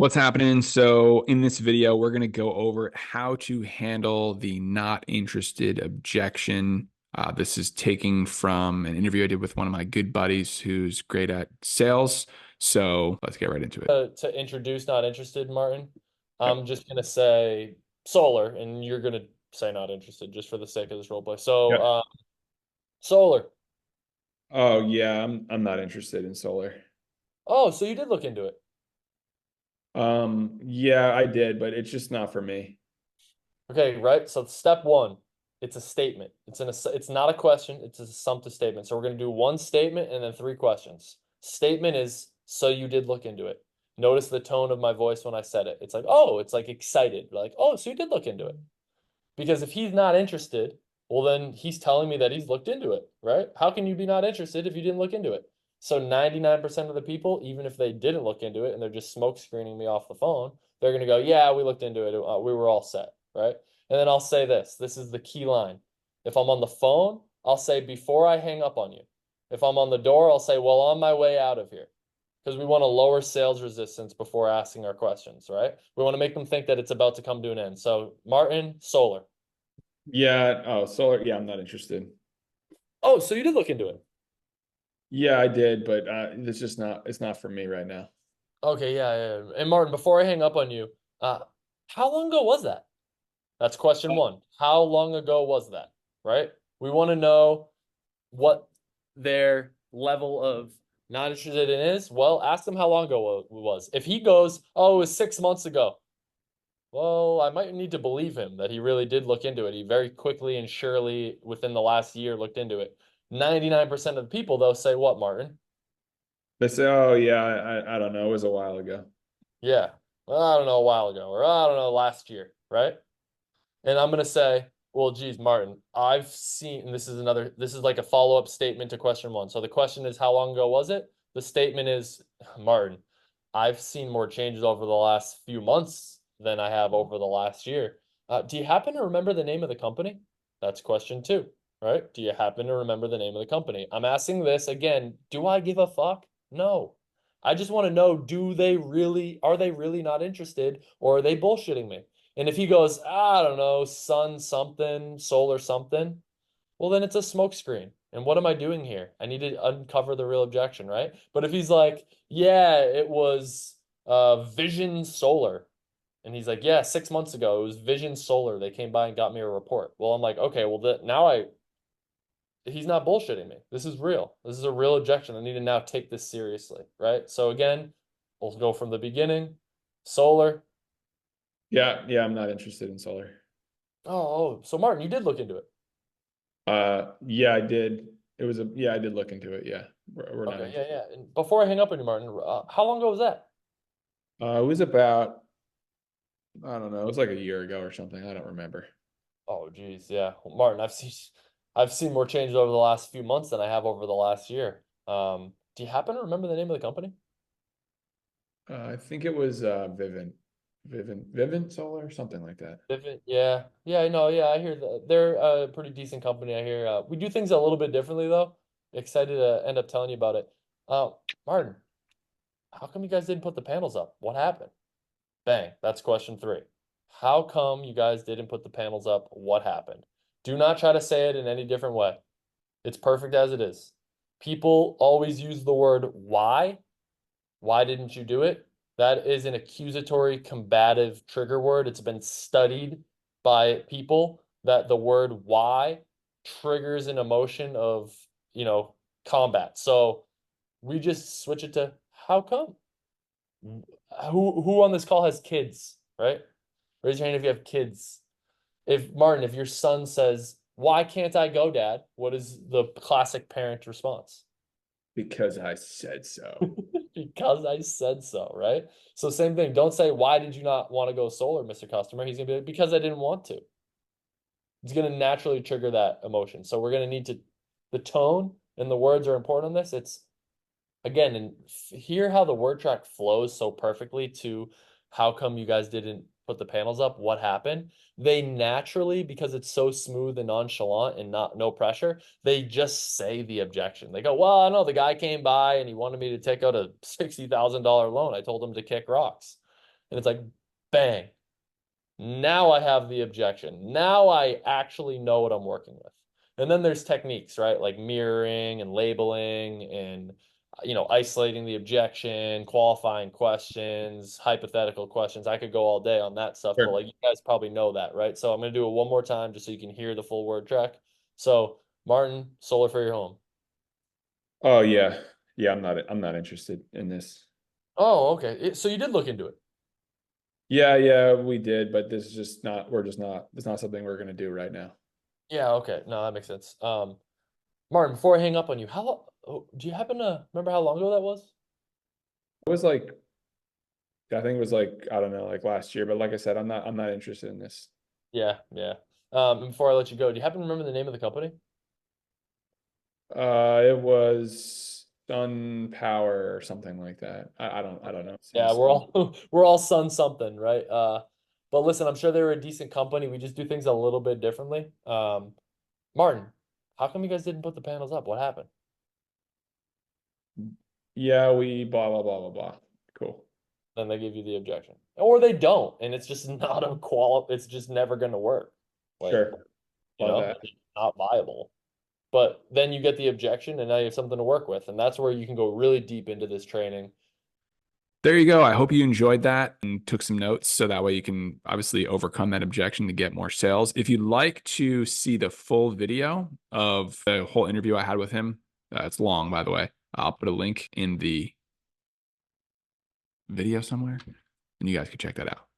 What's happening? So in this video, we're going to go over how to handle the not interested objection. This is taking from an interview I did with one of my good buddies who's great at sales. So let's get right into it. To introduce not interested, Martin, I'm just gonna say solar, and you're gonna say not interested just for the sake of this role play. So, Yep. solar. Oh yeah, I'm not interested in solar. Oh, so you did look into it. Yeah, I did, but it's just not for me. Okay, right? So step one, it's a statement. It's not a question, it's a assumptive statement. So we're gonna do one statement and then three questions. Statement is so you did look into it. Notice the tone of my voice when I said it. It's like, oh, it's like excited. Like, oh, so you did look into it. Because if he's not interested, well, then he's telling me that he's looked into it, right? How can you be not interested if you didn't look into it? So 99% of the people, even if they didn't look into it and they're just smoke screening me off the phone, they're going to go, yeah, we looked into it. We were all set, right? And then I'll say this is the key line. If I'm on the phone, I'll say before I hang up on you. If I'm on the door, I'll say, well, on my way out of here. Because we want to lower sales resistance before asking our questions, right? We want to make them think that it's about to come to an end. So, Martin, solar. Yeah, oh, solar, yeah, I'm not interested. Oh, so you did look into it. Yeah, I did, but it's not for me right now. Okay, yeah, yeah. And Martin, before I hang up on you, uh, how long ago was that? That's question one. How long ago was that? Right? We want to know what their level of not interested in is. Well, ask them how long ago it was. If he goes, oh, it was 6 months ago. Well, I might need to believe him that he really did look into it. He very quickly and surely within the last year looked into it. 99% of the people, though, say what, Martin? They say, oh yeah, I don't know, it was a while ago. Yeah. Well, I don't know, a while ago, or I don't know, last year, right? And I'm gonna say, well, geez, Martin, I've seen, and this is like a follow-up statement to question one. So the question is, how long ago was it? The statement is, Martin, I've seen more changes over the last few months than I have over the last year. Do you happen to remember the name of the company? That's question two, right? Do you happen to remember the name of the company? I'm asking this again, do I give a fuck? No. I just want to know, are they really not interested, or are they bullshitting me? And if he goes, I don't know, sun something, solar something, well, then it's a smoke screen. And what am I doing here? I need to uncover the real objection, right? But if he's like, yeah, it was Vision Solar. And he's like, yeah, 6 months ago, it was Vision Solar. They came by and got me a report. Well, I'm like, okay, well, he's not bullshitting me. This is real. This is a real objection. I need to now take this seriously, right? So again, we'll go from the beginning. Solar. Yeah, yeah, I'm not interested in solar. So Martin, you did look into it. Yeah, I did. Yeah, I did look into it. Yeah, we're not Okay, yeah, interested. yeah. And before I hang up on you, Martin, how long ago was that? It was about, I don't know, it was like a year ago or something. I don't remember. Oh, geez, yeah. Well, Martin, I've seen more changes over the last few months than I have over the last year. Do you happen to remember the name of the company? I think it was Vivint Solar or something like that. Vivint, yeah, yeah, I know, yeah. I hear that they're a pretty decent company. I hear we do things a little bit differently though. Excited to end up telling you about it. Uh, Martin, how come you guys didn't put the panels up? What happened? Bang. That's question three. How come you guys didn't put the panels up? What happened? Do not try to say it in any different way. It's perfect as it is. People always use the word why. Why didn't you do it? That is an accusatory, combative trigger word. It's been studied by people that the word why triggers an emotion of, you know, combat. So we just switch it to how come? Who on this call has kids, right? Raise your hand if you have kids. If Martin, if your son says, "Why can't I go, Dad?" What is the classic parent response? Because I said so. Because I said so, right? So same thing. Don't say, "Why did you not want to go solar, Mr. Customer?" He's gonna be like, "Because I didn't want to." It's gonna naturally trigger that emotion. So we're gonna need to the tone and the words are important on this. It's again, and hear how the word track flows so perfectly to how come you guys didn't put the panels up? What happened? They naturally, because it's so smooth and nonchalant and not no pressure, they just say the objection. They go, well, I know the guy came by and he wanted me to take out a $60,000 loan. I told him to kick rocks. And it's like, bang. Now I have the objection. Now I actually know what I'm working with. And then there's techniques, right? Like mirroring and labeling and isolating the objection, qualifying questions, hypothetical questions. I could go all day on that stuff, but Sure. like you guys probably know that, right? So I'm going to do it one more time just so you can hear the full word track. So, Martin, solar for your home. Oh yeah. Yeah, I'm not interested in this. Oh, okay. So you did look into it. Yeah, yeah, we did, but this is just not we're just not it's not something we're gonna do right now. Yeah, okay. No, that makes sense. Martin, before I hang up on you, do you happen to remember how long ago that was? It was like I think it was like I don't know, like last year, but like I said, I'm not interested in this. Yeah, yeah. And before I let you go, do you happen to remember the name of the company? It was Sun Power or something like that. I don't know. Yeah, we're all we're all Sun something, right? But listen, I'm sure they were a decent company. We just do things a little bit differently. Martin, how come you guys didn't put the panels up? What happened? Yeah, we blah blah blah blah blah. Cool. Then they give you the objection, or they don't, and it's just not a It's just never going to work. Like, Sure. Love that. it's not viable. But then you get the objection, and now you have something to work with, and that's where you can go really deep into this training. There you go. I hope you enjoyed that and took some notes so that way you can obviously overcome that objection to get more sales. If you'd like to see the full video of the whole interview I had with him, it's long, by the way. I'll put a link in the video somewhere and you guys can check that out.